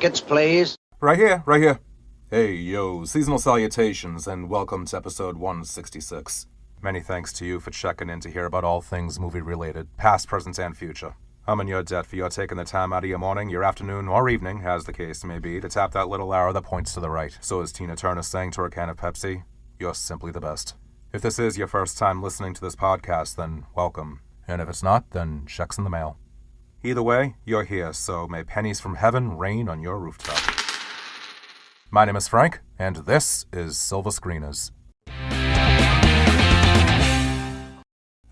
tickets, please? Right here, right here. Hey, yo, seasonal salutations, and welcome to episode 166. Many thanks to you for checking in to hear about all things movie-related, past, present, and future. I'm in your debt for your taking the time out of your morning, your afternoon, or evening, as the case may be, to tap that little arrow that points to the right. So as Tina Turner sang to her can of Pepsi, you're simply the best. If this is your first time listening to this podcast, then welcome. And if it's not, then check's in the mail. Either way, you're here, so may pennies from heaven rain on your rooftop. My name is Frank, and this is Silver Screeners.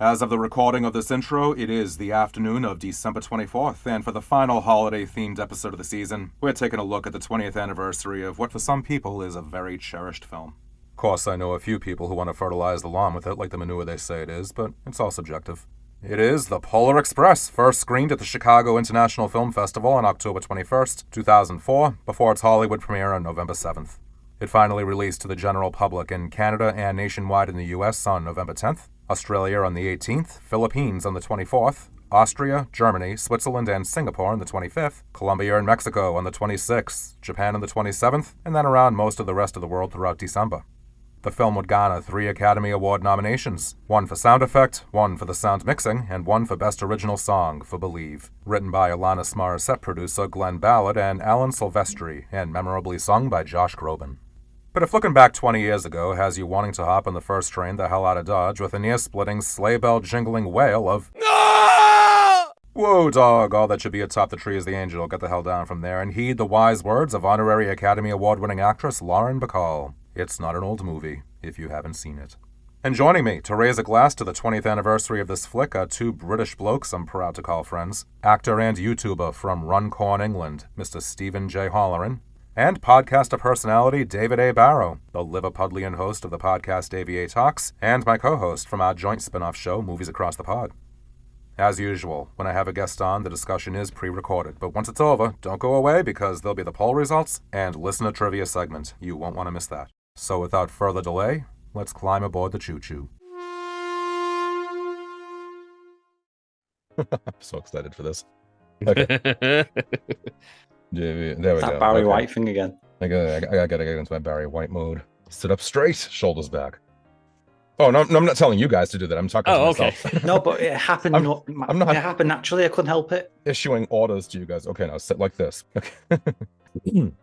As of the recording of this intro, it is the afternoon of December 24th, and for the final holiday-themed episode of the season, we're taking a look at the 20th anniversary of what for some people is a very cherished film. Of course, I know a few people who want to fertilize the lawn with it like the manure they say it is, but it's all subjective. It is The Polar Express, first screened at the Chicago International Film Festival on October 21st, 2004, before its Hollywood premiere on November 7th. It finally released to the general public in Canada and nationwide in the US on November 10th, Australia on the 18th, Philippines on the 24th, Austria, Germany, Switzerland, and Singapore on the 25th, Colombia and Mexico on the 26th, Japan on the 27th, and then around most of the rest of the world throughout December. The film would garner 3 Academy Award nominations, 1 for sound effect, 1 for the sound mixing, and 1 for Best Original Song for Believe, written by Alanis Morissette producer Glenn Ballard and Alan Silvestri, and memorably sung by Josh Groban. But if looking back 20 years ago has you wanting to hop on the first train the hell out of Dodge with a near-splitting, sleigh-bell-jingling wail of "No! Whoa, dog, all that should be atop the tree is the angel, get the hell down from there and heed the wise words of honorary Academy Award-winning actress Lauren Bacall. It's not an old movie, if you haven't seen it. And joining me to raise a glass to the 20th anniversary of this flick are 2 British blokes I'm proud to call friends, actor and YouTuber from Runcorn, England, Mr. Stephen J. Holloran, and podcaster personality David A. Barrow, the Liverpudlian host of the podcast Davey A.Talks, and my co-host from our joint spin-off show, Movies Across the Pod. As usual, when I have a guest on, the discussion is pre-recorded, but once it's over, don't go away because there'll be the poll results and listener trivia segment. You won't want to miss that. So without further delay, let's climb aboard the choo-choo. I'm so excited for this. Okay. There we go. That Barry White thing again. I gotta get into my Barry White mode. Sit up straight, shoulders back. Oh, no, I'm not telling you guys to do that. I'm talking to myself. Okay. No, but it happened. I'm not. It happened naturally. I couldn't help it. Issuing orders to you guys. Okay, now sit like this. Okay.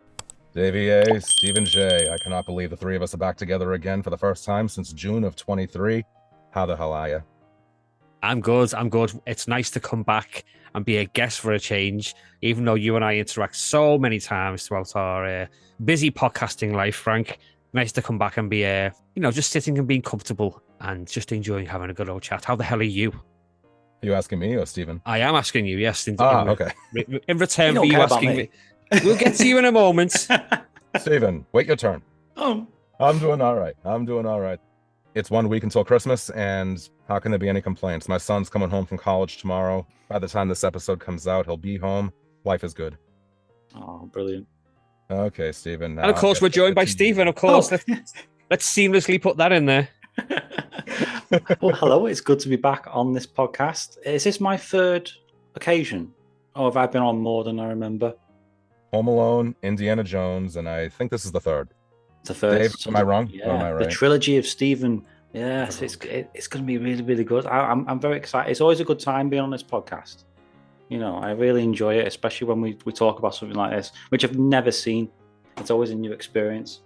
Davey A, Stephen J. I cannot believe the 3 of us are back together again for the first time since June of 23. How the hell are you? I'm good. It's nice to come back and be a guest for a change, even though you and I interact so many times throughout our busy podcasting life, Frank. Nice to come back and be, just sitting and being comfortable and just enjoying having a good old chat. How the hell are you? Are you asking me or Stephen? I am asking you, yes. Okay. In return for you asking me. We'll get to you in a moment. Stephen, wait your turn. Oh. I'm doing all right. It's 1 week until Christmas, and how can there be any complaints? My son's coming home from college tomorrow. By the time this episode comes out, he'll be home. Life is good. Oh, brilliant. Okay, Stephen. And of course, we're joined by Stephen, of course. Let's seamlessly put that in there. Well, hello. It's good to be back on this podcast. Is this my 3rd occasion? Or have I been on more than I remember? Home Alone, Indiana Jones, and I think this is the 3rd. The 3rd. Dave, am I wrong? Yeah, or am I right? The trilogy of Stephen. Yes, it's going to be really, really good. I'm very excited. It's always a good time being on this podcast. I really enjoy it, especially when we talk about something like this, which I've never seen. It's always a new experience.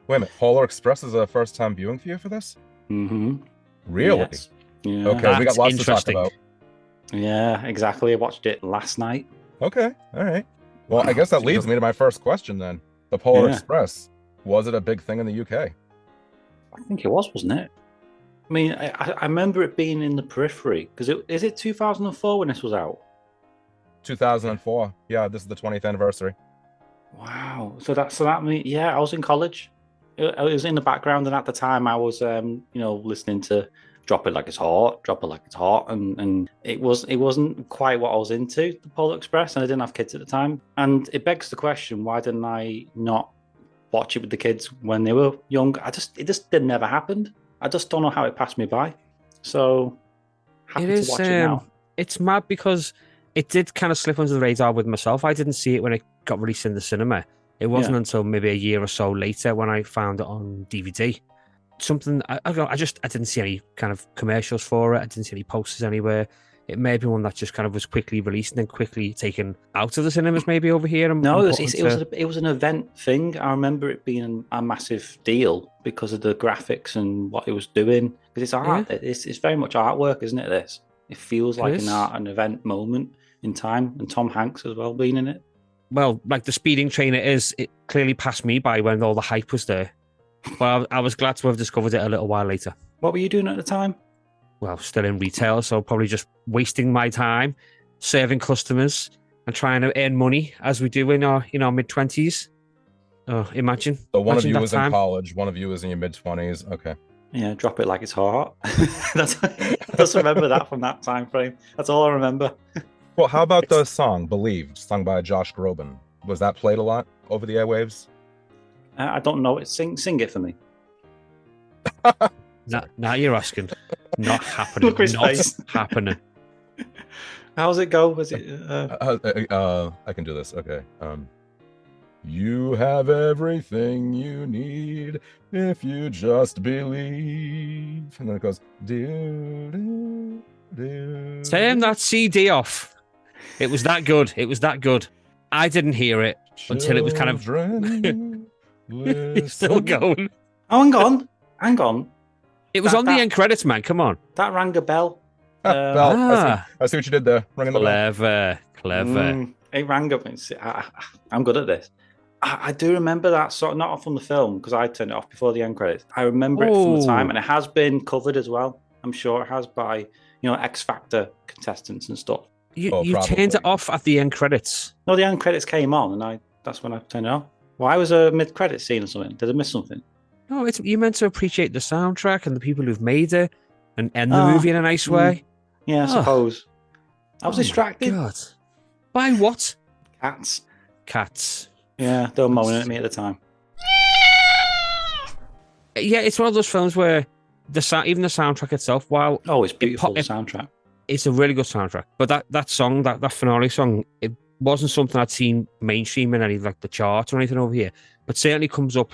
Wait a minute, Polar Express is a first-time viewing for you for this? Mm-hmm. Really? Yes. Yeah. Okay, we got lots to talk about. Yeah, exactly. I watched it last night. Okay, all right. Well, I guess that leads me to my first question then. The Polar Express, was it a big thing in the UK? I think it was, wasn't it? I mean, I remember it being in the periphery, because is it 2004 when this was out? 2004. Yeah, this is the 20th anniversary. Wow. So that means, I was in college. It was in the background, and at the time I was, listening to Drop It Like It's Hot, and it wasn't quite what I was into, the Polar Express, and I didn't have kids at the time. And it begs the question, why didn't I not watch it with the kids when they were young? It just never happened. I just don't know how it passed me by. So happy to watch it now. It's mad because it did kind of slip under the radar with myself. I didn't see it when it got released in the cinema. It wasn't Yeah. until maybe a year or so later when I found it on DVD. Something I didn't see any kind of commercials for it. I didn't see any posters anywhere. It may be one that just kind of was quickly released and then quickly taken out of the cinemas, maybe over here. No, and it was an event thing. I remember it being a massive deal because of the graphics and what it was doing. Because it's art. Yeah. It's very much artwork, isn't it? This. It feels like is. an event moment in time, and Tom Hanks as well being in it. Well, like the speeding train it clearly passed me by when all the hype was there. But I was glad to have discovered it a little while later. What were you doing at the time? Well, still in retail, so probably just wasting my time serving customers and trying to earn money as we do in our mid-20s. Oh, imagine. So one of you that was time. in college, one of you was in your mid-20s. Okay. Yeah, drop it like it's hot. I just remember that from that time frame. That's all I remember. Well, how about the song "Believed," sung by Josh Groban? Was that played a lot over the airwaves? I don't know it. Sing it for me. Now you're asking. Not happening. Look at his Not face. happening. How's it go? Was it? I can do this. Okay. You have everything you need if you just believe. And then it goes. Turn that CD off. It was that good. It was that good. I didn't hear it until it was kind of it's still going. Oh, hang on. It was on the end credits, man. Come on. That rang a bell. Bell. I see what you did there. Ringing the bell. Clever. It rang up. I'm good at this. I do remember that sort, not from the film because I turned it off before the end credits. I remember it from the time, and it has been covered as well. I'm sure it has by X Factor contestants and stuff. You turned it off at the end credits. No, the end credits came on, and that's when I turned it off. Why was a mid-credit scene or something? Did I miss something? No, you're meant to appreciate the soundtrack and the people who've made it and end the movie in a nice way. Yeah, I suppose. I was distracted. God. By what? Cats. Yeah, they were moaning at me at the time. Yeah, it's one of those films where even the soundtrack itself, while it's beautiful, the soundtrack. It's a really good soundtrack. But that song, that finale song, it wasn't something I'd seen mainstream in any like the charts or anything over here. But certainly comes up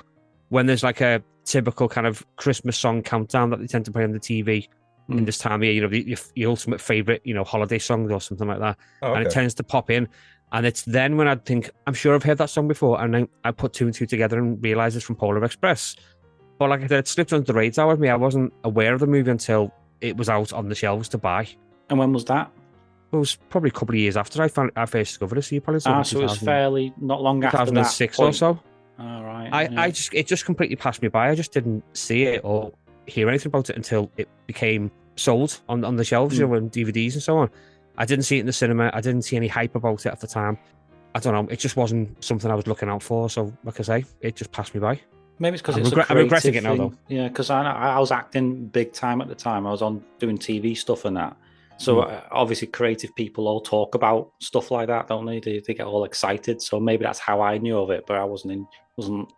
when there's like a typical kind of Christmas song countdown that they tend to play on the TV in this time of year, your ultimate favorite, holiday song or something like that. Oh, okay. And it tends to pop in. And it's then when I'd think, I'm sure I've heard that song before. And then I put two and two together and realised it's from Polar Express. But like I said, it slipped under the radar with me. I wasn't aware of the movie until it was out on the shelves to buy. And when was that? It was probably a couple of years after I first discovered it. So you probably so it was fairly not long after 2006 that or so. All right. It just completely passed me by. I just didn't see it or hear anything about it until it became sold on the shelves, and DVDs and so on. I didn't see it in the cinema. I didn't see any hype about it at the time. I don't know. It just wasn't something I was looking out for. So, like I say, it just passed me by. Maybe it's because I'm regretting it now, though. Yeah, because I was acting big time at the time. I was doing TV stuff and that. So obviously, creative people all talk about stuff like that, don't they? They get all excited. So maybe that's how I knew of it, but I wasn't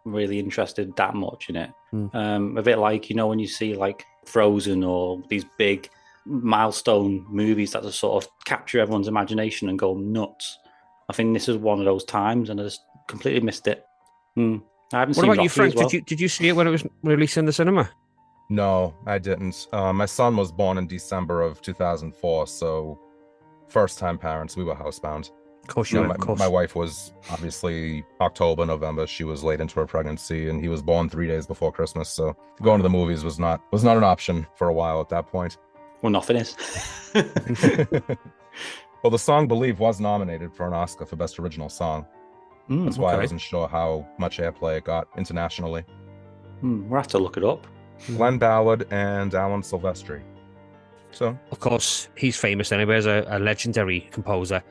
really interested that much in it. A bit like when you see like Frozen or these big milestone movies that just sort of capture everyone's imagination and go nuts. I think this is one of those times, and I just completely missed it. I haven't seen. What about you, Rocky Frank? well. Did you see it when it was released in the cinema? No, I didn't. My son was born in December of 2004, so first-time parents. We were housebound. Of course, you know, my wife was obviously October, November. She was late into her pregnancy, and he was born 3 days before Christmas. So going to the movies was not an option for a while at that point. Well, nothing is. Well, the song "Believe" was nominated for an Oscar for Best Original Song. That's why I wasn't sure how much airplay it got internationally. We'll have to look it up. Glenn Ballard and Alan Silvestri. So, of course, he's famous anyway as a legendary composer.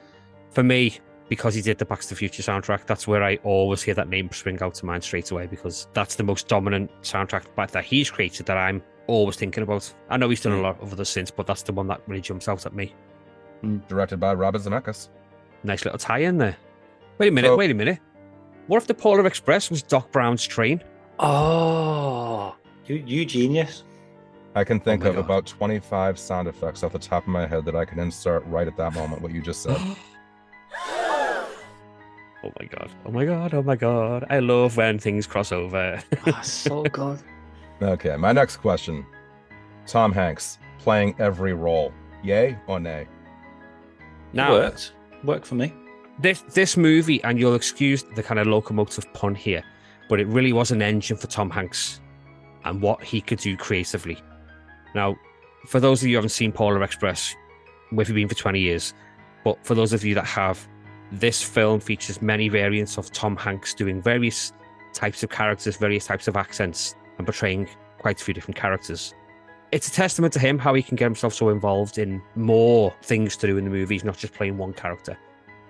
For me, because he did the Back to the Future soundtrack, that's where I always hear that name spring out to mind straight away, because that's the most dominant soundtrack that he's created that I'm always thinking about. I know he's done a lot of others since, but that's the one that really jumps out at me. Directed by Robert Zemeckis. Nice little tie-in there. Wait a minute. What if the Polar Express was Doc Brown's train? Oh, you genius. I can think of about 25 sound effects off the top of my head that I can insert right at that moment, what you just said. Oh my god. Oh my god. Oh my god. I love when things cross over. So good. Okay, my next question. Tom Hanks playing every role. Yay or nay? Now, Worked for me. this movie, and you'll excuse the kind of locomotive pun here, but it really was an engine for Tom Hanks and what he could do creatively. Now, for those of you who haven't seen Polar Express, where have you been for 20 years? But for those of you that have, this film features many variants of Tom Hanks doing various types of characters, various types of accents, and portraying quite a few different characters. It's a testament to him how he can get himself so involved in more things to do in the movie. He's not just playing one character.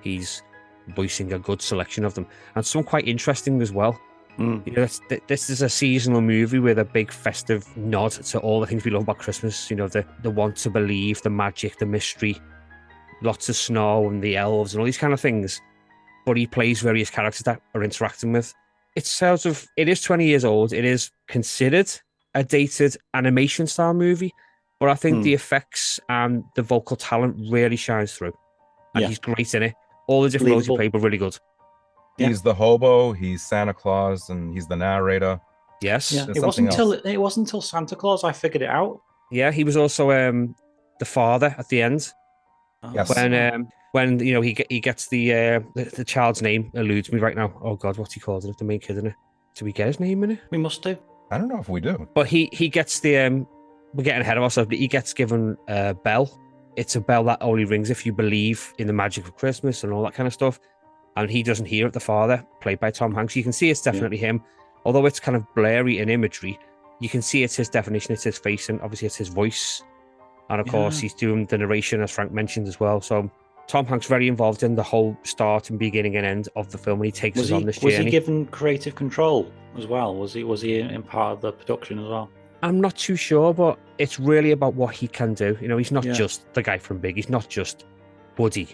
He's voicing a good selection of them, and some quite interesting as well. You know, this is a seasonal movie with a big festive nod to all the things we love about Christmas. You know, the want to believe, the magic, the mystery, lots of snow and the elves and all these kind of things. But he plays various characters that are interacting with. It's sort of, it is 20 years old. It is considered a dated animation style movie, but I think the effects and the vocal talent really shines through. And he's great in it. All the different roles he played were really good. He's the hobo, he's Santa Claus, and he's the narrator. Yes. Yeah. It wasn't until Santa Claus I figured it out. Yeah, he was also the father at the end. Yes. When you know he gets the child's name eludes me right now. Oh God, what's he called? The main kid in it. Do we get his name in it? We must do. I don't know if we do. But he gets the we're getting ahead of ourselves. But he gets given a bell. It's a bell that only rings if you believe in the magic of Christmas and all that kind of stuff. And he doesn't hear it. The father, played by Tom Hanks, you can see it's definitely him. Although it's kind of blurry in imagery, you can see it's his definition, it's his face, and obviously it's his voice. And of course, he's doing the narration, as Frank mentioned as well. So Tom Hanks very involved in the whole start and beginning and end of the film when he takes us on this journey. Was he given creative control as well? Was he in part of the production as well? I'm not too sure, but it's really about what he can do. You know, he's not just the guy from Big. He's not just Woody.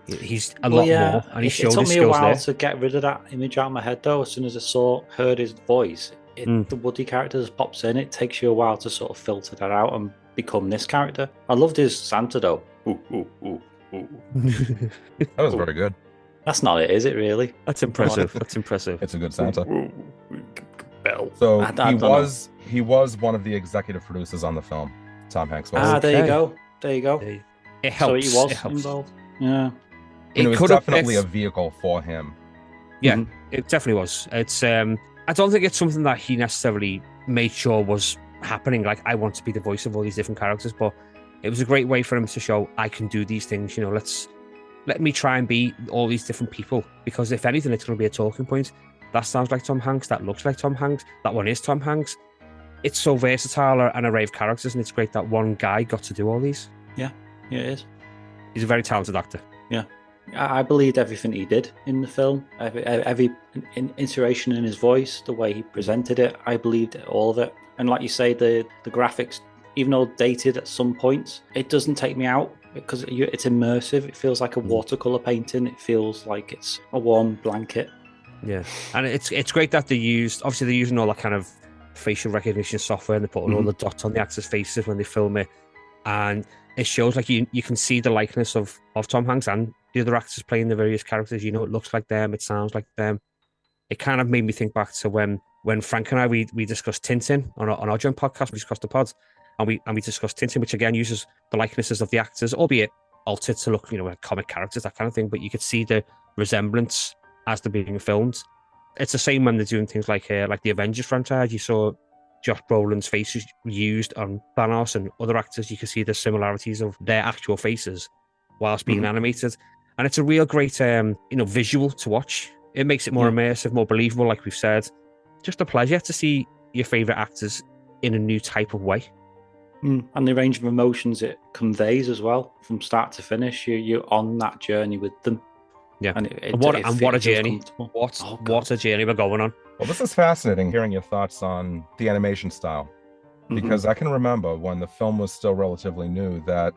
He's a lot more, and he showed his skills there. It took me a while to get rid of that image out of my head, though. As soon as I heard his voice, the Woody character just pops in. It takes you a while to sort of filter that out and become this character. I loved his Santa, though. That was very good. That's not it, is it, really? That's impressive. That's impressive. It's a good Santa. Bell. So he was one of the executive producers on the film. Tom Hanks was. There you go. There you go. It helps. So he was involved. Yeah. And it was definitely a vehicle for him. Yeah, it definitely was. It's I don't think it's something that he necessarily made sure was happening. Like, I want to be the voice of all these different characters, but it was a great way for him to show I can do these things. You know, let me try and be all these different people, because if anything, it's going to be a talking point. That sounds like Tom Hanks. That looks like Tom Hanks. That one is Tom Hanks. It's so versatile, an array of characters, and it's great that one guy got to do all these. Yeah, it is. He's a very talented actor. Yeah. I believed everything he did in the film. Every iteration in his voice, the way he presented it, I believed all of it. And like you say, the graphics, even though dated at some points, it doesn't take me out because it's immersive. It feels like a watercolor painting. It feels like it's a warm blanket. Yeah, and it's great that they're using all that kind of facial recognition software, and they're putting all the dots on the actors' faces when they film it, and it shows like you can see the likeness of Tom Hanks and the other actors playing the various characters. You know, it looks like them, it sounds like them. It kind of made me think back to when Frank and I we discussed Tintin on our joint podcast. We discussed the pods, and we discussed Tintin, which again uses the likenesses of the actors, albeit altered to look, you know, like comic characters, that kind of thing. But you could see the resemblance as they're being filmed. It's the same when they're doing things like the Avengers franchise. You saw Josh Brolin's faces used on Thanos and other actors. You can see the similarities of their actual faces whilst being animated. And it's a real great, visual to watch. It makes it more immersive, more believable, like we've said. Just a pleasure to see your favourite actors in a new type of way. And the range of emotions it conveys as well, from start to finish. You're on that journey with them. Yeah, and what a journey! What a journey we're going on. Well, this is fascinating, hearing your thoughts on the animation style, because I can remember when the film was still relatively new that,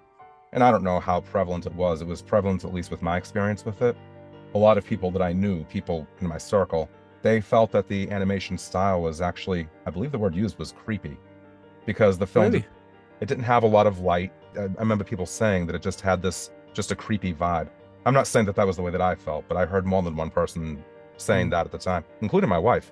and I don't know how prevalent it was prevalent at least with my experience with it. A lot of people that I knew, people in my circle, they felt that the animation style was actually, I believe the word used was creepy, because the film, Really? It didn't have a lot of light. I remember people saying that it just had just a creepy vibe. I'm not saying that was the way that I felt, but I heard more than one person saying that at the time, including my wife.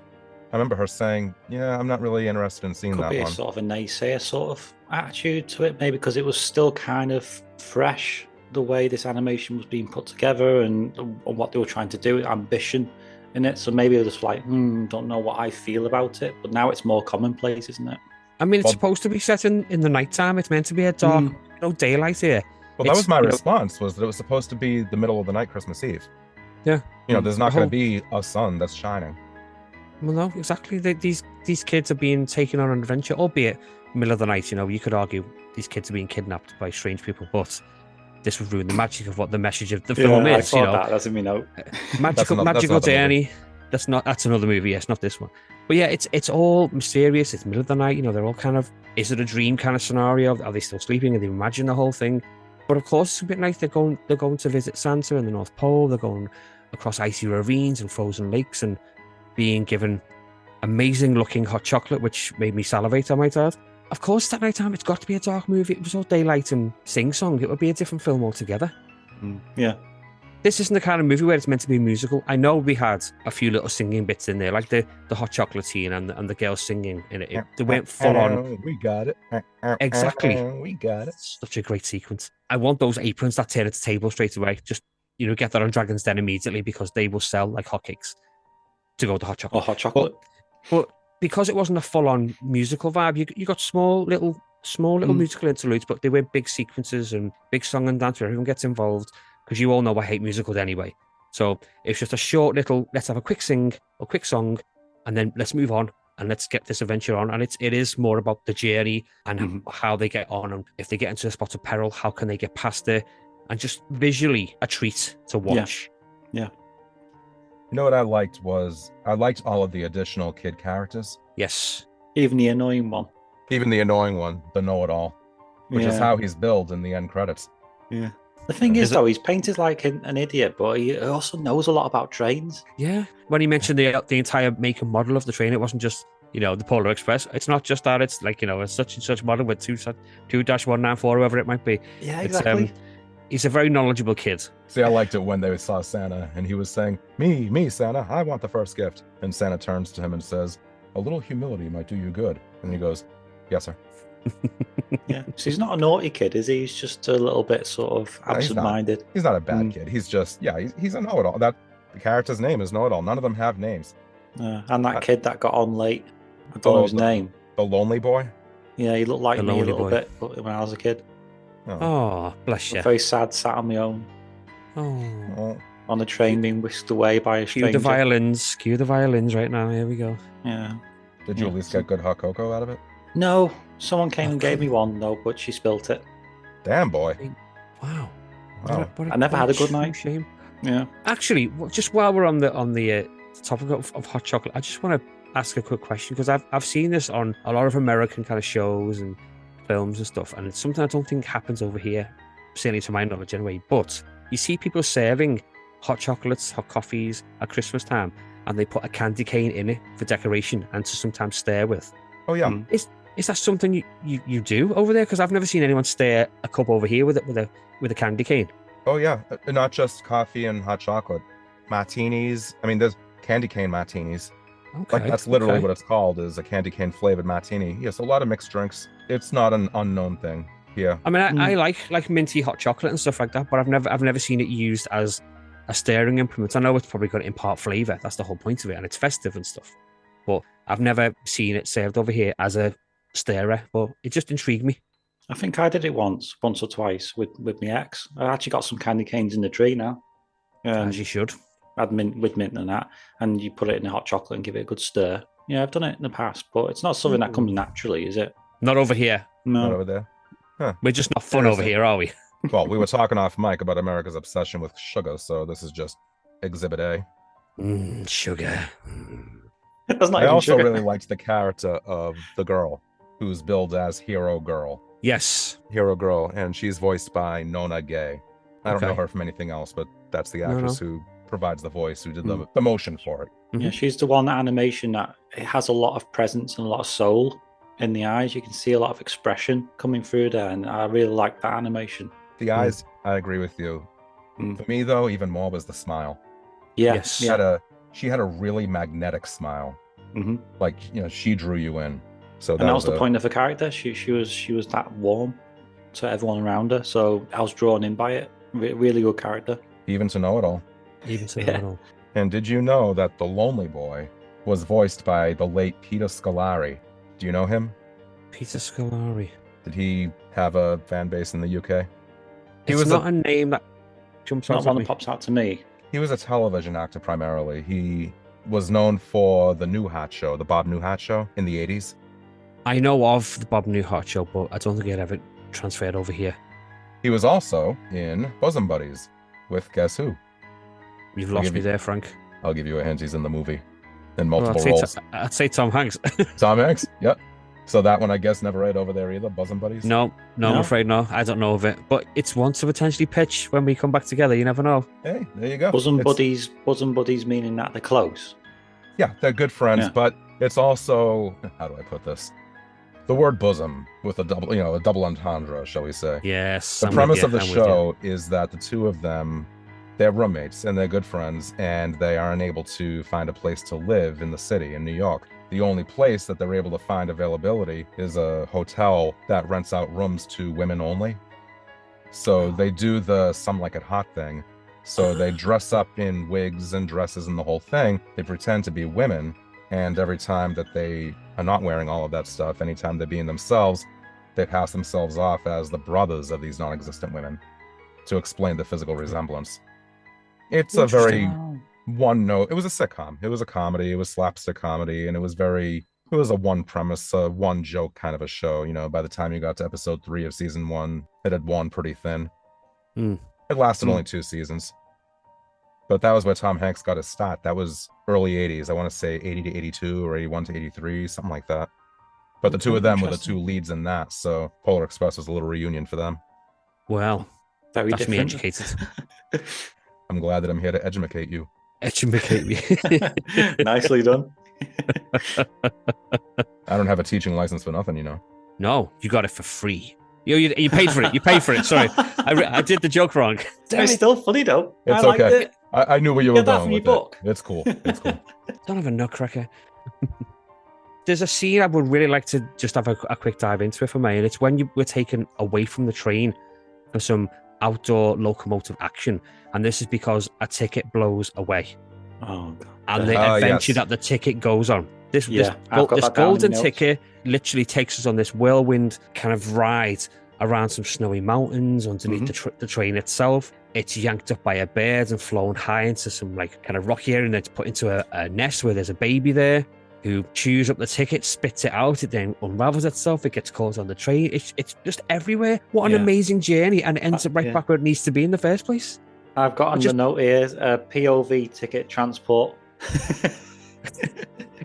I remember her saying, yeah, I'm not really interested in seeing Could that be one. a sort of a naysayer sort of attitude to it, maybe because it was still kind of fresh, the way this animation was being put together and what they were trying to do, ambition in it. So maybe it was like, don't know what I feel about it. But now it's more commonplace, isn't it? I mean, it's Well- supposed to be set in the nighttime. It's meant to be a dark, daylight here. Well, that was my response, was that it was supposed to be the middle of the night, Christmas Eve. Yeah. There's not going to be a sun that's shining. Well, no, exactly. These kids are being taken on an adventure, albeit middle of the night. You could argue these kids are being kidnapped by strange people, but this would ruin the magic of what the message of the film is. That's in me note. Magical journey. That's another movie. Yes, not this one. But yeah, it's all mysterious. It's middle of the night. They're all kind of, is it a dream kind of scenario? Are they still sleeping? Are they imagine the whole thing? But of course, it's a bit nice. They're going to visit Santa in the North Pole. They're going across icy ravines and frozen lakes and being given amazing looking hot chocolate, which made me salivate, I might add. Of course, that night time, it's got to be a dark movie. It was all daylight and sing-song. It would be a different film altogether. Yeah. This isn't the kind of movie where it's meant to be musical. I know we had a few little singing bits in there, like the hot chocolate scene and the girls singing in it. They went full on. We got it. Exactly. We got it. Such a great sequence. I want those aprons that turn at the table straight away. Just, get that on Dragon's Den immediately, because they will sell like hotcakes to go to hot chocolate. Or hot chocolate. But because it wasn't a full-on musical vibe, you got small little musical interludes, but they were big sequences and big song and dance where everyone gets involved, because you all know I hate musicals anyway. So it's just a short little, let's have a quick song, and then let's move on and let's get this adventure on. And it is more about the journey and how they get on, and if they get into a spot of peril, how can they get past it, and just visually a treat to watch. Yeah. You know what I liked was, I liked all of the additional kid characters. Yes. Even the annoying one. Even the annoying one, the know-it-all, which is how he's billed in the end credits. Yeah. The thing is, though, he's painted like an idiot, but he also knows a lot about trains. Yeah. When he mentioned the entire make and model of the train, it wasn't just, the Polar Express. It's not just that. It's like, a such and such model with 2-194, whoever it might be. Yeah, exactly. He's a very knowledgeable kid. See, I liked it when they saw Santa and he was saying, me, Santa, I want the first gift. And Santa turns to him and says, a little humility might do you good. And he goes, yes, sir. Yeah. So he's not a naughty kid, is he? He's just a little bit sort of absent-minded. He's not a bad kid. He's just, he's a know-it-all. The character's name is know-it-all. None of them have names. And that kid that got on late, I don't know his name. The lonely boy? Yeah, he looked like me a little bit when I was a kid. Oh, bless you. Very sad, sat on my own. Oh. On the train being whisked away by a stranger. Cue the violins right now. Here we go. Yeah. Did you at least get good hot cocoa out of it? No. Someone came and gave me one, though, but she spilt it. Damn, boy. Wow. I never had a good night. Shame. Yeah. Actually, just while we're on the topic of hot chocolate, I just want to ask a quick question, because I've seen this on a lot of American kind of shows and films and stuff, and it's something I don't think happens over here, certainly to my knowledge anyway. But you see people serving hot chocolates, hot coffees at Christmas time, and they put a candy cane in it for decoration and to sometimes stare with. Oh yeah. Is that something you do over there? Because I've never seen anyone stare a cup over here with a candy cane. Oh yeah, not just coffee and hot chocolate, martinis. I mean, there's candy cane martinis. Okay. Like that's literally what it's called, is a candy cane flavored martini. Yes, a lot of mixed drinks. It's not an unknown thing here. I mean, I like minty hot chocolate and stuff like that, but I've never seen it used as a stirring implement. I know it's probably going to impart flavor. That's the whole point of it, and it's festive and stuff. But I've never seen it served over here as a stirrer. But it just intrigued me. I think I did it once or twice with my ex. I actually got some candy canes in the tree now. As you should. Add mint and that, and you put it in the hot chocolate and give it a good stir. Yeah, I've done it in the past, but it's not something that comes naturally, is it? Not over here. No. Not over there. Huh. We're just not fun over here, are we? Well, we were talking off mic about America's obsession with sugar, so this is just Exhibit A. Sugar. That's not I even also sugar. really liked the character of the girl, who's billed as Hero Girl. Yes. Hero Girl, and she's voiced by Nona Gay. I don't know her from anything else, but that's the actress who provides the voice, who did the motion for it. Yeah, she's the one animation that it has a lot of presence and a lot of soul in the eyes. You can see a lot of expression coming through there, and I really like that animation. The eyes, I agree with you. For me, though, even more was the smile. Yeah, Yes. She had a really magnetic smile. hmm Like, she drew you in. So and that was the point of her character. She was that warm to everyone around her, so I was drawn in by it. Really good character. Even to know it all. Even to Yeah. know it all. And did you know that the Lonely Boy was voiced by the late Peter Scolari? Do you know him? Peter Scolari. Did he have a fan base in the UK? He It's was not a name that jumps out Not at one me. that pops out to me. He was a television actor primarily. He was known for the Newhart Show, the Bob Newhart Show in the 80s. I know of the Bob Newhart show, but I don't think it ever transferred over here. He was also in Bosom Buddies with guess who? You've I'll lost give me you- there, Frank. I'll give you a hint. He's in the movie in Well, multiple roles. I'd say Tom Hanks. Tom Hanks? Yep. So that one, I guess, never read over there either, Bosom Buddies? No, I'm No? afraid no. I don't know of it. But it's one to potentially pitch when we come back together. You never know. Hey, there you go. Bosom It's- buddies meaning that they're close. Yeah, they're good friends, Yeah. but it's also, how do I put this? The word bosom with a double entendre, shall we say. Yes. The I'm with premise you, of the I'm with you. show is that the two of them, they're roommates and they're good friends, and they are unable to find a place to live in the city in New York. The only place that they're able to find availability is a hotel that rents out rooms to women only. So they do the some like it hot thing. So they dress up in wigs and dresses and the whole thing. They pretend to be women, and every time that they are not wearing all of that stuff, anytime they're being themselves, they pass themselves off as the brothers of these non-existent women to explain the physical resemblance. It's a very one note. It was a sitcom. It was a comedy. It was slapstick comedy, and it was a one premise, one joke kind of a show. By the time you got to episode 3 of season 1, it had worn pretty thin. Hmm. It lasted only 2 seasons. But that was where Tom Hanks got his start. That was early 80s. I want to say 80 to 82 or 81 to 83, something like that. But the two of them were the Interesting. two leads in that, so Polar Express was a little reunion for them. Well, Very that's me different. educated. I'm glad that I'm here to educate you. Educate me. Nicely done. I don't have a teaching license for nothing, No, you got it for free. You paid for it. You paid for it. Sorry, I did the joke wrong. It's still funny though. It's I liked okay. it. I knew where you were Get that going from with your book. it. It's cool. It's cool. Don't have a nutcracker. There's a scene I would really like to just have a quick dive into it for me, and it's when you were taken away from the train for some outdoor locomotive action, and this is because a ticket blows away, Oh god. and the Ah, adventure yes. that the ticket goes on. This Yeah, I've got this that down in golden my notes. ticket literally takes us on this whirlwind kind of ride around some snowy mountains underneath Mm-hmm. the train itself. It's yanked up by a bird and flown high into some like kind of rocky area, and it's put into a nest where there's a baby there who chews up the ticket, spits it out, it then unravels itself, it gets caught on the train. It's just everywhere. What an Yeah. amazing journey, and it ends up right Yeah. back where it needs to be in the first place. I've got on just- the note here POV ticket transport.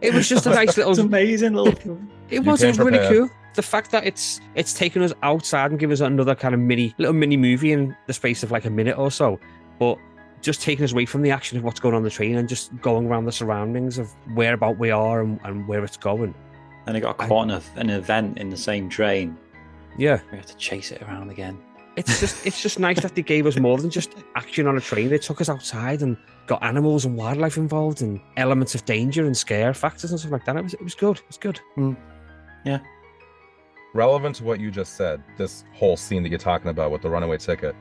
It was just a nice It's little. amazing little. It You was came really prepared. cool. The fact that it's taken us outside and given us another kind of little mini movie in the space of like a minute or so, but just taking us away from the action of what's going on the train and just going around the surroundings of whereabout we are and where it's going. And he got caught in an event in the same train. Yeah, We have to chase it around again. it's just nice that they gave us more than just action on a train. They took us outside and got animals and wildlife involved and elements of danger and scare factors and stuff like that. It was good. It was good. Relevant to what you just said, this whole scene that you're talking about with the runaway ticket,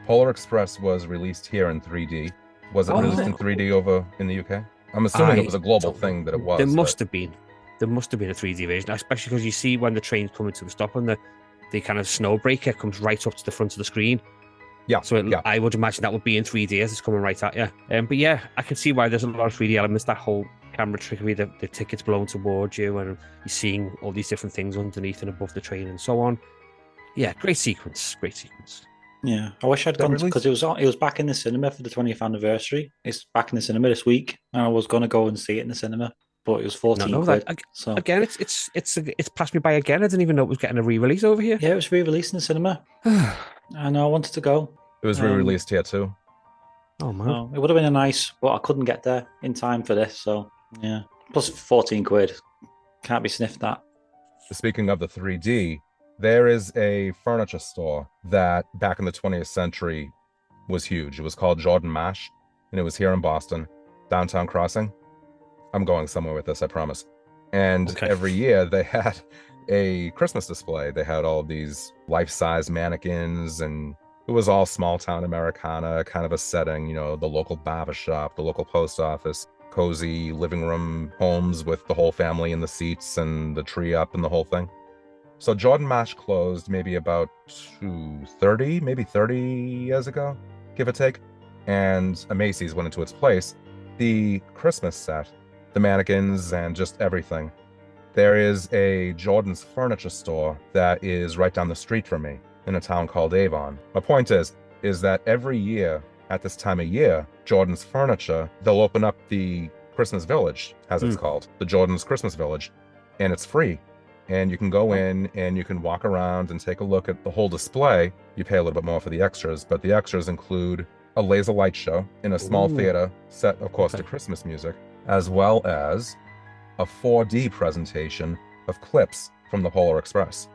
Polar Express was released here in 3D. Was it Oh, released in 3D over in the UK? I'm assuming it was a global thing that it was. There but- must have been. There must have been a 3D version, especially because you see when the train's coming to a stop and the kind of snow breaker comes right up to the front of the screen. Yeah, So yeah. I would imagine that would be in 3D as it's coming right at you. But yeah, I can see why there's a lot of 3D elements. That whole camera trickery, the ticket's blown towards you, and you're seeing all these different things underneath and above the train and so on. Yeah, great sequence. Great sequence. Yeah, I wish I'd That gone release- because it was back in the cinema for the 20th anniversary. It's back in the cinema this week, and I was going to go and see it in the cinema, but it was 14 No, quid. that So again, it's passed me by again. I didn't even know it was getting a re-release over here. yeah, it was re-released in the cinema. I know I wanted to go. It was re-released here too. Oh man. Oh, it would have been a nice, but I couldn't get there in time for this. So yeah, plus 14 quid. Can't be sniffed at. Speaking of the 3D, there is a furniture store that back in the 20th century was huge. It was called Jordan Mash, and it was here in Boston, Downtown Crossing. I'm going somewhere with this, I promise. And every year they had a Christmas display. They had all these life-size mannequins, and it was all small-town Americana kind of a setting, you know, the local barber shop, the local post office, cozy living room homes with the whole family in the seats and the tree up and the whole thing. So Jordan Mash closed maybe about 30 years ago, give or take. And a Macy's went into its place. The Christmas set, the mannequins and just everything. There is a Jordan's furniture store that is right down the street from me in a town called Avon. My point is that every year at this time of year, Jordan's Furniture, they'll open up the Christmas Village, as it's called, the Jordan's Christmas Village, and it's free. And you can go in and you can walk around and take a look at the whole display. You pay a little bit more for the extras, but the extras include a laser light show in a small theater set, of course, to Christmas music, as well as a 4D presentation of clips from the Polar Express.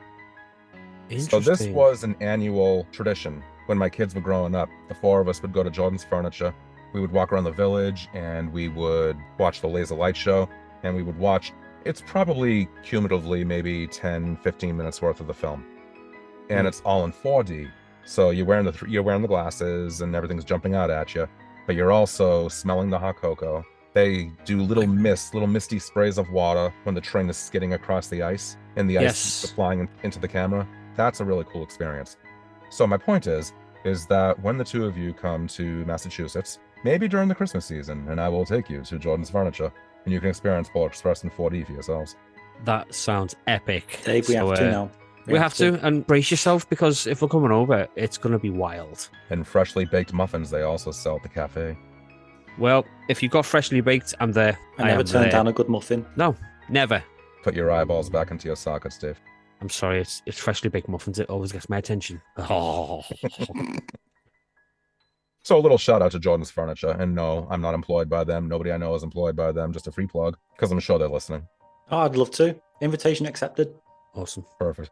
So this was an annual tradition. When my kids were growing up, the four of us would go to Jordan's Furniture. We would walk around the village and we would watch the laser light show, and we would watch, it's probably cumulatively maybe 10, 15 minutes worth of the film. And it's all in 4D. So you're wearing the glasses and everything's jumping out at you, but you're also smelling the hot cocoa. They do little misty sprays of water when the train is skidding across the ice and the ice is flying into the camera. That's a really cool experience. So my point is that when the two of you come to Massachusetts, maybe during the Christmas season, and I will take you to Jordan's Furniture, and you can experience Polar Express in 4D for yourselves. That sounds epic. Dave, we have to now. We have to, and brace yourself, because if we're coming over, it's going to be wild. And freshly baked muffins they also sell at the cafe. Well, if you've got freshly baked, I'm there. I never turned down a good muffin. No, never. Put your eyeballs back into your sockets, Dave. I'm sorry, it's freshly baked muffins. It always gets my attention. Oh. So a little shout out to Jordan's Furniture. And no, I'm not employed by them. Nobody I know is employed by them. Just a free plug, because I'm sure they're listening. Oh, I'd love to. Invitation accepted. Awesome. Perfect.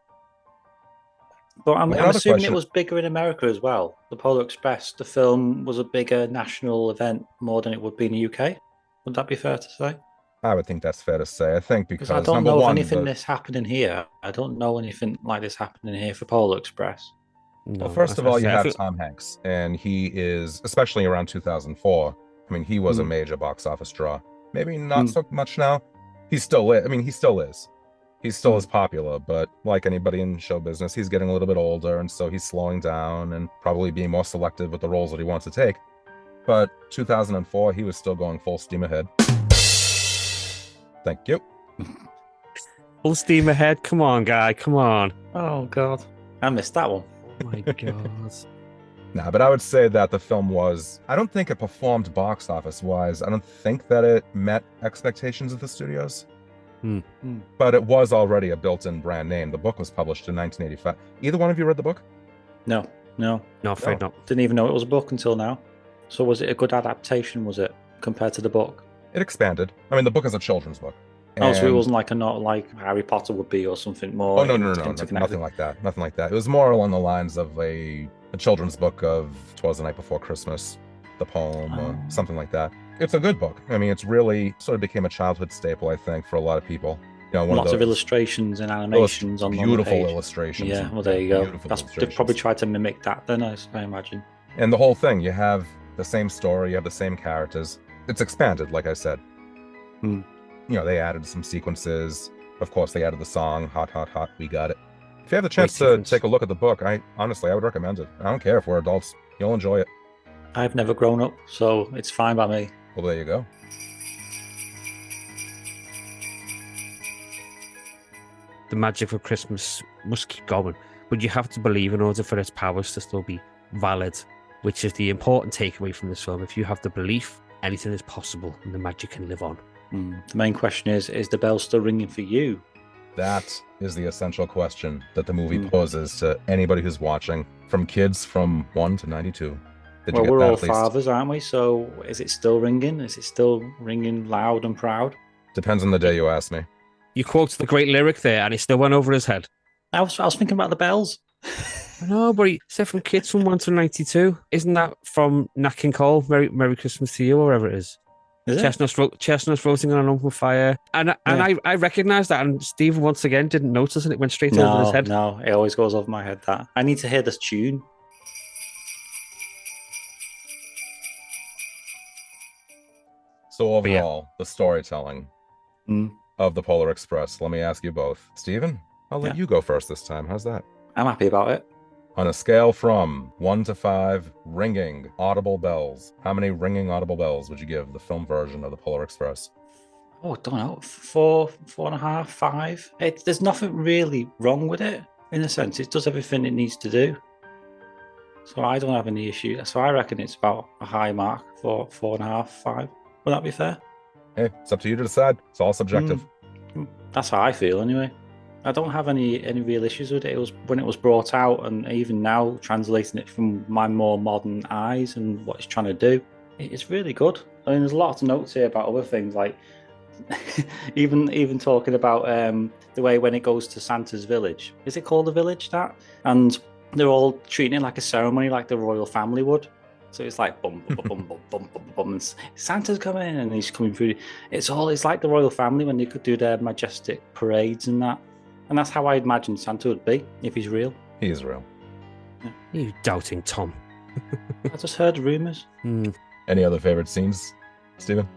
But I'm assuming it was bigger in America as well. The Polar Express, the film, was a bigger national event more than it would be in the UK. Would that be fair to say? I would think that's fair to say. I think because I don't know of anything this happening here. I don't know anything like this happening here for Polar Express. No, well, first of all, you have Tom Hanks, and he is, especially around 2004, I mean, he was a major box office draw. Maybe not so much now. He still is. I mean, he still is. He still is popular, but like anybody in show business, he's getting a little bit older, and so he's slowing down and probably being more selective with the roles that he wants to take. But 2004, he was still going full steam ahead. Thank you. Full steam ahead. Come on, guy. Come on. Oh, God. I missed that one. Oh, my God. Nah, but I would say that the film was, I don't think it performed box office wise. I don't think that it met expectations of the studios. But it was already a built-in brand name. The book was published in 1985. Either one of you read the book? No. No, afraid not. Didn't even know it was a book until now. So was it a good adaptation, was it, compared to the book? It expanded. I mean, the book is a children's book. Oh, so it wasn't not like Harry Potter would be or something more. Oh, no. Nothing like that. Nothing like that. It was more along the lines of a children's book of 'Twas the Night Before Christmas, the poem, or something like that. It's a good book. I mean, it's really sort of became a childhood staple, I think, for a lot of people. You know, lots of illustrations and animations on the page. Beautiful illustrations. Yeah, well, there you go. They've probably tried to mimic that then, I imagine. And the whole thing, you have the same story, you have the same characters. It's expanded, like I said. You know, they added some sequences. Of course, they added the song, Hot, Hot, Hot, We Got It. If you have the chance to take a look at the book, I would recommend it. I don't care if we're adults. You'll enjoy it. I've never grown up, so it's fine by me. Well, there you go. The magic of Christmas must keep going, but you have to believe in order for its powers to still be valid, which is the important takeaway from this film. If you have the belief, anything is possible and the magic can live on. The main question is the bell still ringing for you? That is the essential question that the movie poses to anybody who's watching, from kids from 1 to 92. Well, we're all fathers, aren't we? So is it still ringing? Is it still ringing loud and proud? Depends on the day you ask me. You quoted the great lyric there, and it still went over his head. I was thinking about the bells. No, but he said from Kids from 1 to 92. Isn't that from Nat King Cole? Merry Christmas to you, or whatever it is. Is it? Chestnuts roasting on an open fire. And I recognised that, and Steve once again didn't notice, and it went straight over his head. No, it always goes over my head. That I need to hear this tune. So overall, the storytelling of the Polar Express. Let me ask you both. Stephen, I'll let you go first this time. How's that? I'm happy about it. On a scale from 1 to 5 ringing audible bells, how many ringing audible bells would you give the film version of the Polar Express? Oh, I don't know. 4.5, 5. There's nothing really wrong with it, in a sense. It does everything it needs to do. So I don't have any issue. So I reckon it's about a high mark for 4.5, 5. Would that be fair? Hey, it's up to you to decide. It's all subjective. That's how I feel, anyway. I don't have any real issues with it. It was when it was brought out, and even now translating it from my more modern eyes and what it's trying to do, it's really good. I mean, there's lots of notes here about other things, like even talking about the way when it goes to Santa's village. Is it called the village, that? And they're all treating it like a ceremony, like the royal family would. So it's like bum bum bum bum bum bum bum, and Santa's coming, and he's coming through. It's like the royal family when they could do their majestic parades and that. And that's how I imagine Santa would be if he's real. He is real. Yeah. You doubting Tom. I just heard rumours. Any other favourite scenes, Stephen?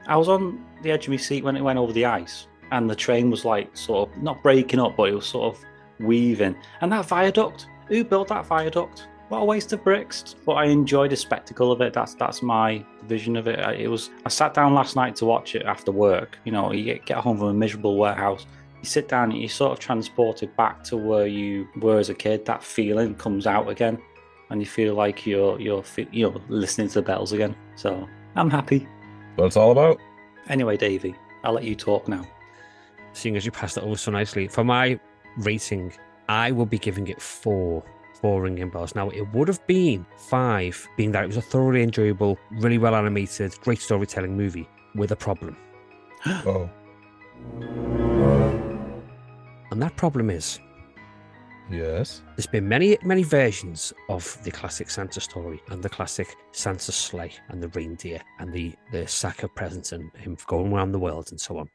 I was on the edge of my seat when it went over the ice, and the train was like sort of not breaking up, but it was sort of weaving. And that viaduct, who built that viaduct? What a waste of bricks. But I enjoyed the spectacle of it. That's my vision of it. I sat down last night to watch it after work. You know, you get home from a miserable warehouse. You sit down and you're sort of transported back to where you were as a kid. That feeling comes out again, and you feel like you're listening to the bells again. So I'm happy. What it's all about. Anyway, Davey, I'll let you talk now. Seeing as you passed it over so nicely, for my rating, I will be giving it 4 ringing bells. Now, it would have been 5, being that it was a thoroughly enjoyable, really well animated, great storytelling movie with a problem. Oh. And that problem is, yes, there's been many versions of the classic Santa story and the classic Santa sleigh and the reindeer and the sack of presents and him going around the world and so on.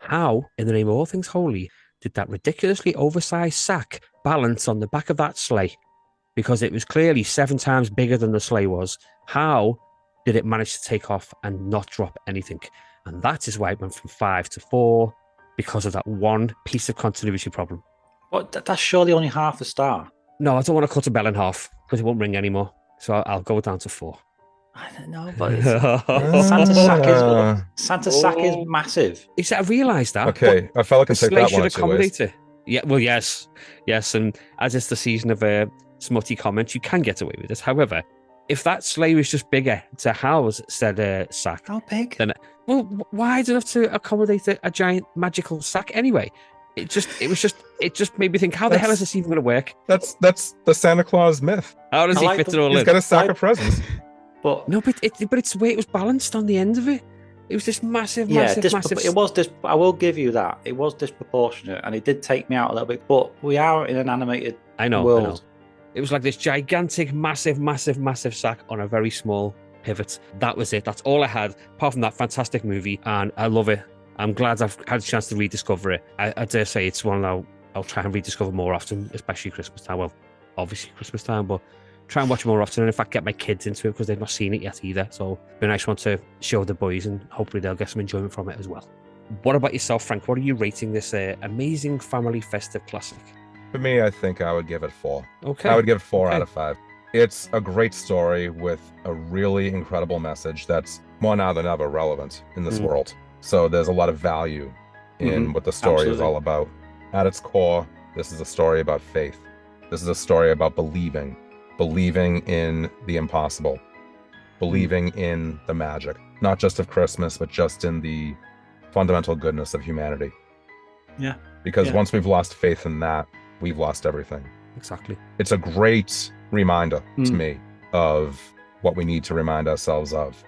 How, in the name of all things holy, did that ridiculously oversized sack balance on the back of that sleigh? Because it was clearly 7 times bigger than the sleigh was. How did it manage to take off and not drop anything? And that is why it went from 5 to 4, because of that one piece of continuity problem. What? That's surely only half a star. No, I don't want to cut a bell in half because it won't ring anymore. So I'll go down to 4. I don't know, but Santa's sack is massive. I realised that. Okay, a fella can take that one or two ways. It. Yeah, well, yes, and as it's the season of smutty comments, you can get away with it. However, if that sleigh was just bigger to house said sack, how big? Then wide enough to accommodate a giant magical sack anyway. It just made me think, how the hell is this even going to work? That's the Santa Claus myth. How does he fit it all in? He's got a sack of presents. But it's the way it was balanced on the end of it. It was this massive. It was this. I will give you that. It was disproportionate, and it did take me out a little bit. But we are in an animated world. I know. It was like this gigantic, massive sack on a very small pivot. That was it. That's all I had. Apart from that fantastic movie, and I love it. I'm glad I've had a chance to rediscover it. I dare say it's one I'll try and rediscover more often, especially Christmas time. Well, obviously Christmas time, but try and watch it more often, and in fact get my kids into it because they've not seen it yet either. So it'd be a nice one to show the boys, and hopefully they'll get some enjoyment from it as well. What about yourself, Frank? What are you rating this amazing family festive classic? For me, I think I would give it 4. Okay. I would give it 4 out of 5. It's a great story with a really incredible message that's more now than ever relevant in this world. So there's a lot of value in what the story is all about. At its core, this is a story about faith. This is a story about believing in the impossible, believing in the magic, not just of Christmas, but just in the fundamental goodness of humanity. Yeah. Because once we've lost faith in that, we've lost everything. Exactly. It's a great reminder to me of what we need to remind ourselves of.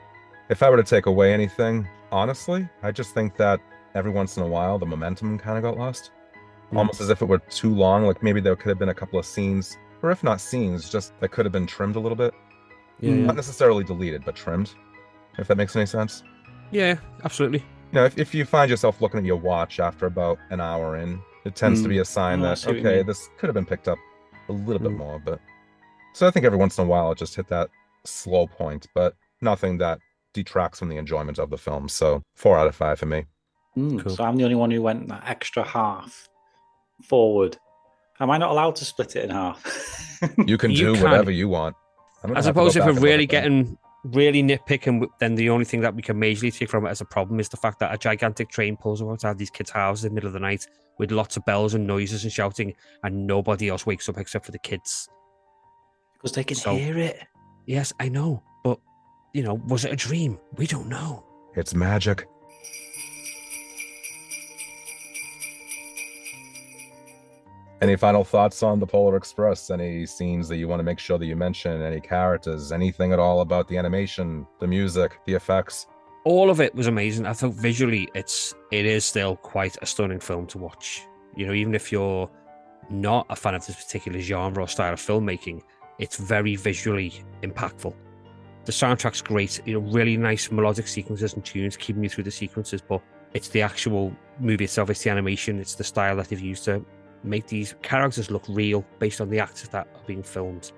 If I were to take away anything, honestly, I just think that every once in a while, the momentum kind of got lost. Almost as if it were too long. Like maybe there could have been a couple of scenes or if not scenes, just that could have been trimmed a little bit. Yeah, Not necessarily deleted, but trimmed, if that makes any sense. yeah, absolutely. If you find yourself looking at your watch after about an hour in, it tends to be a sign I that, see what you okay, mean. this could have been picked up a little bit more. But so I think every once in a while I'll just hit that slow point, but nothing that detracts from the enjoyment of the film. So 4 out of 5 for me. Cool. So I'm the only one who went that extra half forward. Am I not allowed to split it in half? You can You do can. whatever you want. I suppose if we're really getting really nitpicking, then the only thing that we can majorly take from it as a problem is the fact that a gigantic train pulls up outside these kids' houses in the middle of the night with lots of bells and noises and shouting, and nobody else wakes up except for the kids. Because they can hear it. Yes, I know, but was it a dream? We don't know. It's magic. Any final thoughts on the Polar Express? Any scenes that you want to make sure that you mention? Any characters? Anything at all about the animation, the music, the effects? All of it was amazing. I thought visually it is still quite a stunning film to watch. Even if you're not a fan of this particular genre or style of filmmaking, it's very visually impactful. The soundtrack's great, really nice melodic sequences and tunes keeping you through the sequences, but it's the actual movie itself, it's the animation, it's the style that they've used to make these characters look real based on the actors that are being filmed.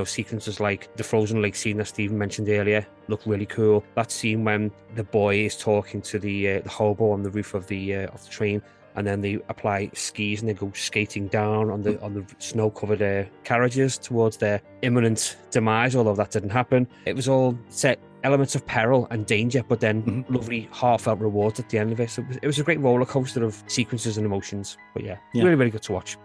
Sequences like the frozen lake scene that Stephen mentioned earlier look really cool. That scene when the boy is talking to the hobo on the roof of the train, and then they apply skis and they go skating down on the snow-covered carriages towards their imminent demise, although that didn't happen. It was all set elements of peril and danger, but then lovely heartfelt rewards at the end of it. So it was a great roller coaster of sequences and emotions. But yeah, really, really good to watch.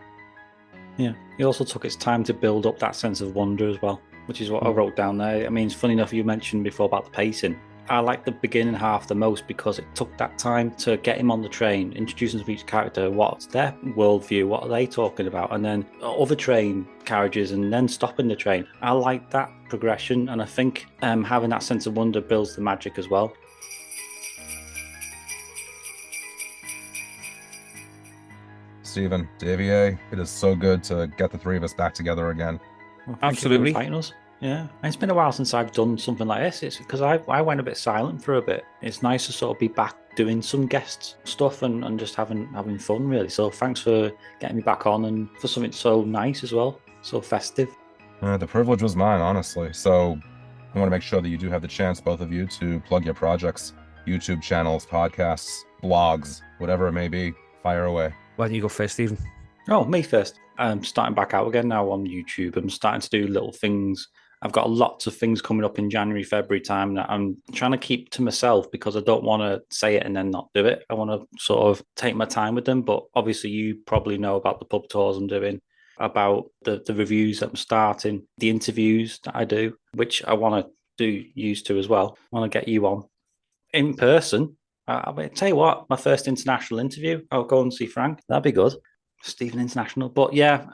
Yeah, it also took its time to build up that sense of wonder as well, which is what I wrote down there. I mean, it's funny enough, you mentioned before about the pacing. I like the beginning half the most because it took that time to get him on the train, introducing to each character what's their worldview, what are they talking about, and then other train carriages, and then stopping the train. I like that progression, and I think having that sense of wonder builds the magic as well. Stephen, Davey A, it is so good to get the three of us back together again. Well, absolutely. Us. Yeah, it's been a while since I've done something like this. It's because I went a bit silent for a bit. It's nice to sort of be back doing some guest stuff and just having fun, really. So thanks for getting me back on, and for something so nice as well, so festive. The privilege was mine, honestly. So I want to make sure that you do have the chance, both of you, to plug your projects, YouTube channels, podcasts, blogs, whatever it may be. Fire away. Why don't you go first, Stephen? Oh, me first. I'm starting back out again now on YouTube. I'm starting to do little things. I've got lots of things coming up in January, February time that I'm trying to keep to myself because I don't want to say it and then not do it. I want to sort of take my time with them. But obviously, you probably know about the pub tours I'm doing, about the reviews that I'm starting, the interviews that I do, which I want to do used to as well. I want to get you on in person. I mean, tell you what, my first international interview, I'll go and see Frank. That'd be good. Stephen International. But yeah,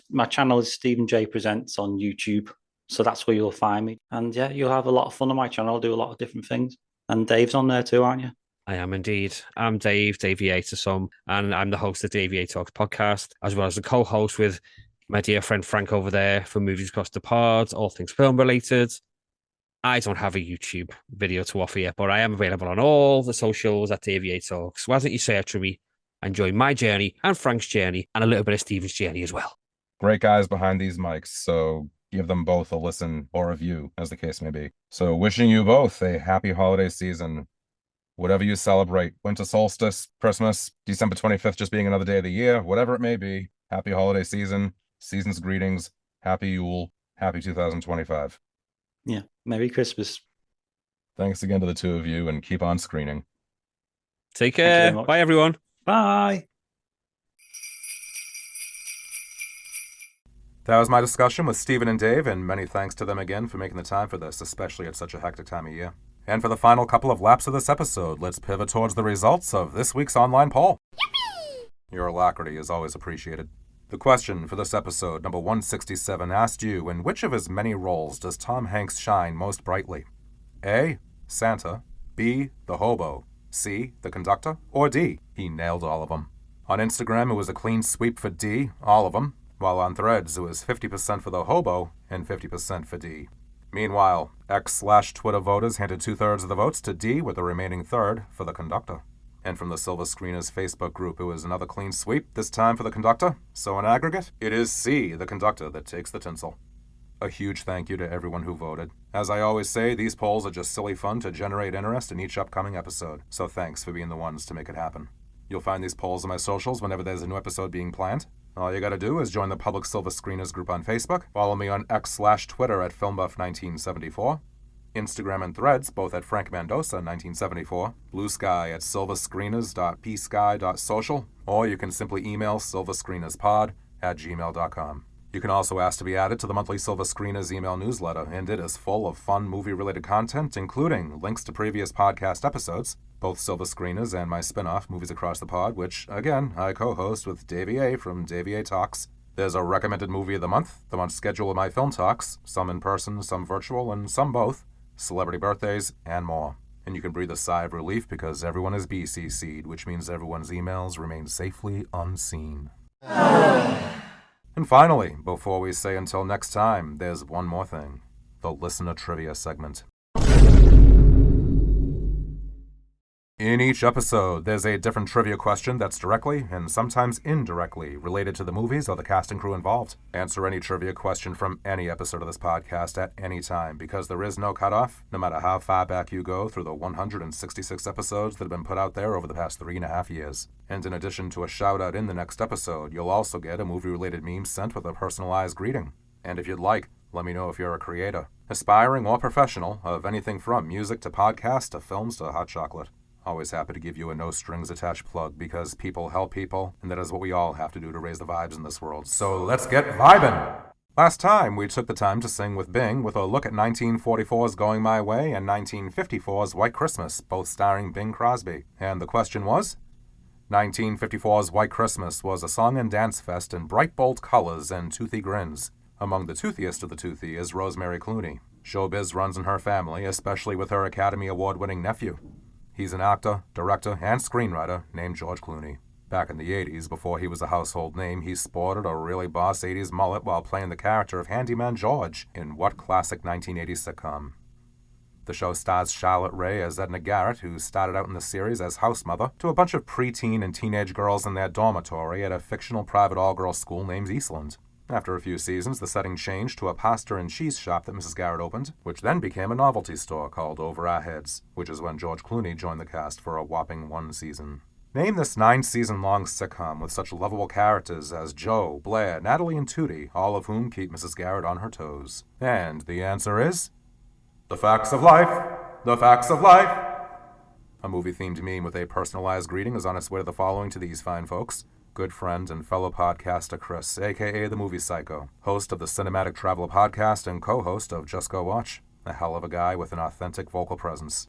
my channel is Stephen J Presents on YouTube. So that's where you'll find me. And yeah, you'll have a lot of fun on my channel. I'll do a lot of different things. And Dave's on there too, aren't you? I am indeed. I'm Dave, Davey A to some, and I'm the host of the Davey A Talks podcast, as well as the co-host with my dear friend Frank over there for Movies Across the Pod, all things film related. I don't have a YouTube video to offer yet, but I am available on all the socials at Davey A Talks. Why don't you search for me and join my journey and Frank's journey and a little bit of Stephen's journey as well. Great guys behind these mics, so give them both a listen or a view, as the case may be. So wishing you both a happy holiday season. Whatever you celebrate, winter solstice, Christmas, December 25th just being another day of the year, whatever it may be, happy holiday season, season's greetings, happy Yule, happy 2025. Yeah, Merry Christmas. Thanks again to the two of you, and keep on screening. Take care. Bye, everyone. Bye. That was my discussion with Stephen and Dave, and many thanks to them again for making the time for this, especially at such a hectic time of year. And for the final couple of laps of this episode, let's pivot towards the results of this week's online poll. Yippee! Your alacrity is always appreciated. The question for this episode, number 167, asked you, in which of his many roles does Tom Hanks shine most brightly? A, Santa, B, the hobo, C, the conductor, or D, he nailed all of them. On Instagram, it was a clean sweep for D, all of them. while on Threads it was 50% for the hobo and 50% for D. Meanwhile, X/Twitter voters handed 2/3 of the votes to D, with the remaining third for the conductor. And from the Silver Screeners Facebook group, it was another clean sweep, this time for the conductor. So in aggregate, it is C, the conductor, that takes the tinsel. A huge thank you to everyone who voted. As I always say, these polls are just silly fun to generate interest in each upcoming episode, so thanks for being the ones to make it happen. You'll find these polls on my socials whenever there's a new episode being planned. All you gotta do is join the public Silver Screeners group on Facebook, follow me on X/Twitter at FilmBuff1974, Instagram and Threads, both at Frank Mendoza 1974, Blue Sky at silverscreeners.psky.social, or you can simply email silverscreenerspod@gmail.com. You can also ask to be added to the monthly Silver Screeners email newsletter, and it is full of fun movie-related content, including links to previous podcast episodes, both Silver Screeners and my spin-off, Movies Across the Pod, which, again, I co-host with Davey A from DaveyATalks. There's a recommended movie of the month's schedule of my film talks, some in person, some virtual, and some both, celebrity birthdays, and more. And you can breathe a sigh of relief because everyone is BCC'd, which means everyone's emails remain safely unseen. And finally, before we say until next time, there's one more thing. The listener trivia segment. In each episode, there's a different trivia question that's directly, and sometimes indirectly, related to the movies or the cast and crew involved. Answer any trivia question from any episode of this podcast at any time, because there is no cutoff, no matter how far back you go through the 166 episodes that have been put out there over the past 3.5 years. And in addition to a shout-out in the next episode, you'll also get a movie-related meme sent with a personalized greeting. And if you'd like, let me know if you're a creator, aspiring or professional, of anything from music to podcasts to films to hot chocolate. Always happy to give you a no-strings-attached plug, because people help people, and that is what we all have to do to raise the vibes in this world. So let's get vibin'! Last time, we took the time to sing with Bing with a look at 1944's Going My Way and 1954's White Christmas, both starring Bing Crosby. And the question was? 1954's White Christmas was a song and dance fest in bright, bold colors and toothy grins. Among the toothiest of the toothy is Rosemary Clooney. Showbiz runs in her family, especially with her Academy Award-winning nephew. He's an actor, director, and screenwriter named George Clooney. Back in the 80s, before he was a household name, he sported a really boss 80s mullet while playing the character of Handyman George in what classic 1980s sitcom? The show stars Charlotte Rae as Edna Garrett, who started out in the series as house mother to a bunch of preteen and teenage girls in their dormitory at a fictional private all-girls school named Eastland. After a few seasons, the setting changed to a pasta and cheese shop that Mrs. Garrett opened, which then became a novelty store called Over Our Heads, which is when George Clooney joined the cast for a whopping 1 season. Name this 9-season-long sitcom with such lovable characters as Joe, Blair, Natalie, and Tootie, all of whom keep Mrs. Garrett on her toes. And the answer is... The Facts of Life! The Facts of Life! A movie-themed meme with a personalized greeting is on its way to the following to these fine folks. Good friend and fellow podcaster Chris, a.k.a. The Movie Psycho, host of the Cinematic Traveler podcast and co-host of Just Go Watch. A hell of a guy with an authentic vocal presence.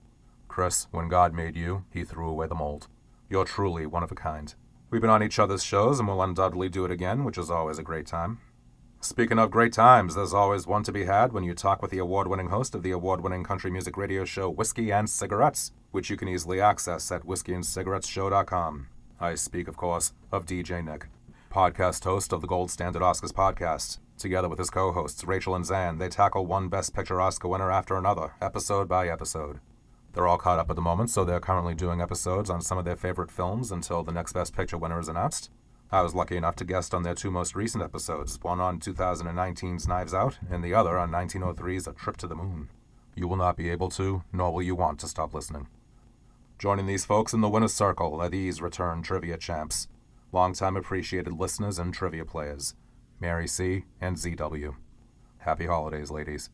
Chris, when God made you, he threw away the mold. You're truly one of a kind. We've been on each other's shows and will undoubtedly do it again, which is always a great time. Speaking of great times, there's always one to be had when you talk with the award-winning host of the award-winning country music radio show Whiskey and Cigarettes, which you can easily access at whiskeyandcigarettesshow.com. I speak, of course, of DJ Nick, podcast host of the Gold Standard Oscars podcast. Together with his co-hosts, Rachel and Zan, they tackle one Best Picture Oscar winner after another, episode by episode. They're all caught up at the moment, so they're currently doing episodes on some of their favorite films until the next Best Picture winner is announced. I was lucky enough to guest on their 2 most recent episodes, one on 2019's Knives Out, and the other on 1903's A Trip to the Moon. You will not be able to, nor will you want to stop listening. Joining these folks in the winner's circle are these return trivia champs, longtime appreciated listeners and trivia players, Mary C. and ZW. Happy holidays, ladies.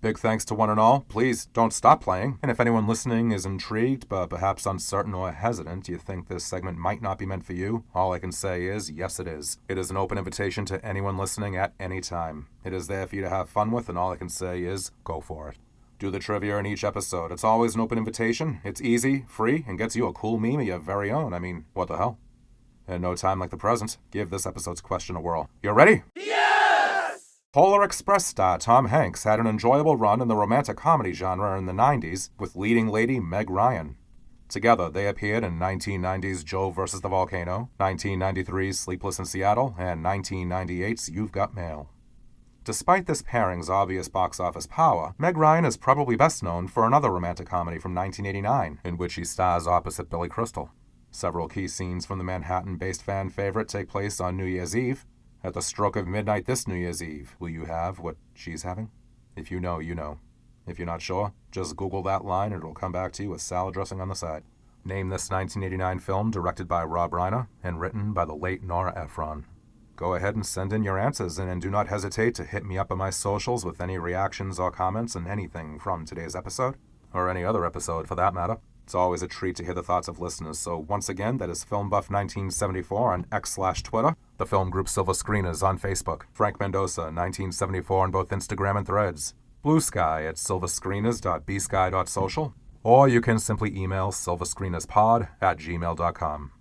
Big thanks to one and all. Please don't stop playing. And if anyone listening is intrigued, but perhaps uncertain or hesitant, you think this segment might not be meant for you, all I can say is, yes it is. It is an open invitation to anyone listening at any time. It is there for you to have fun with, and all I can say is, go for it. Do the trivia in each episode. It's always an open invitation. It's easy, free, and gets you a cool meme of your very own. I mean, what the hell? In no time like the present, give this episode's question a whirl. You ready? Yes! Polar Express star Tom Hanks had an enjoyable run in the romantic comedy genre in the 90s with leading lady Meg Ryan. Together, they appeared in 1990's Joe vs. the Volcano, 1993's Sleepless in Seattle, and 1998's You've Got Mail. Despite this pairing's obvious box office power, Meg Ryan is probably best known for another romantic comedy from 1989, in which she stars opposite Billy Crystal. Several key scenes from the Manhattan-based fan favorite take place on New Year's Eve. At the stroke of midnight this New Year's Eve, will you have what she's having? If you know, you know. If you're not sure, just Google that line and it'll come back to you with salad dressing on the side. Name this 1989 film directed by Rob Reiner and written by the late Nora Ephron. Go ahead and send in your answers, and do not hesitate to hit me up on my socials with any reactions or comments on anything from today's episode, or any other episode for that matter. It's always a treat to hear the thoughts of listeners, so once again, that is FilmBuff1974 on X/Twitter, the Film Group Silver Screeners on Facebook, Frank Mendoza 1974 on both Instagram and Threads, Blue Sky at silverscreeners.bsky.social, or you can simply email silverscreenerspod@gmail.com.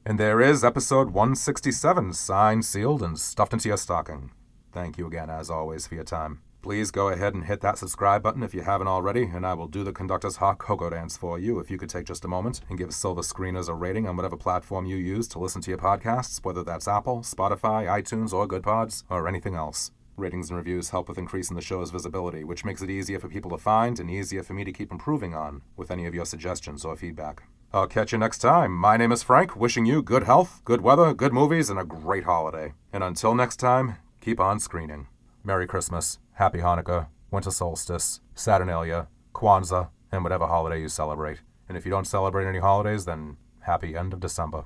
And there is episode 167, signed, sealed, and stuffed into your stocking. Thank you again, as always, for your time. Please go ahead and hit that subscribe button if you haven't already, and I will do the conductor's hot cocoa dance for you if you could take just a moment and give Silver Screeners a rating on whatever platform you use to listen to your podcasts, whether that's Apple, Spotify, iTunes, or GoodPods, or anything else. Ratings and reviews help with increasing the show's visibility, which makes it easier for people to find and easier for me to keep improving on with any of your suggestions or feedback. I'll catch you next time. My name is Frank, wishing you good health, good weather, good movies, and a great holiday. And until next time, keep on screening. Merry Christmas, Happy Hanukkah, Winter Solstice, Saturnalia, Kwanzaa, and whatever holiday you celebrate. And if you don't celebrate any holidays, then happy end of December.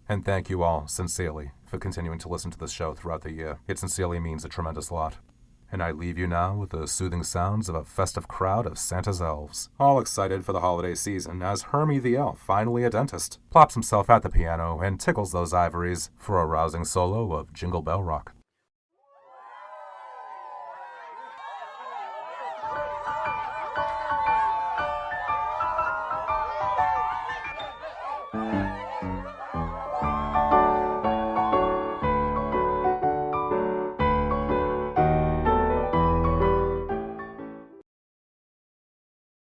And thank you all, sincerely, for continuing to listen to this show throughout the year. It sincerely means a tremendous lot. And I leave you now with the soothing sounds of a festive crowd of Santa's elves, all excited for the holiday season as Hermie the elf, finally a dentist, plops himself at the piano and tickles those ivories for a rousing solo of Jingle Bell Rock.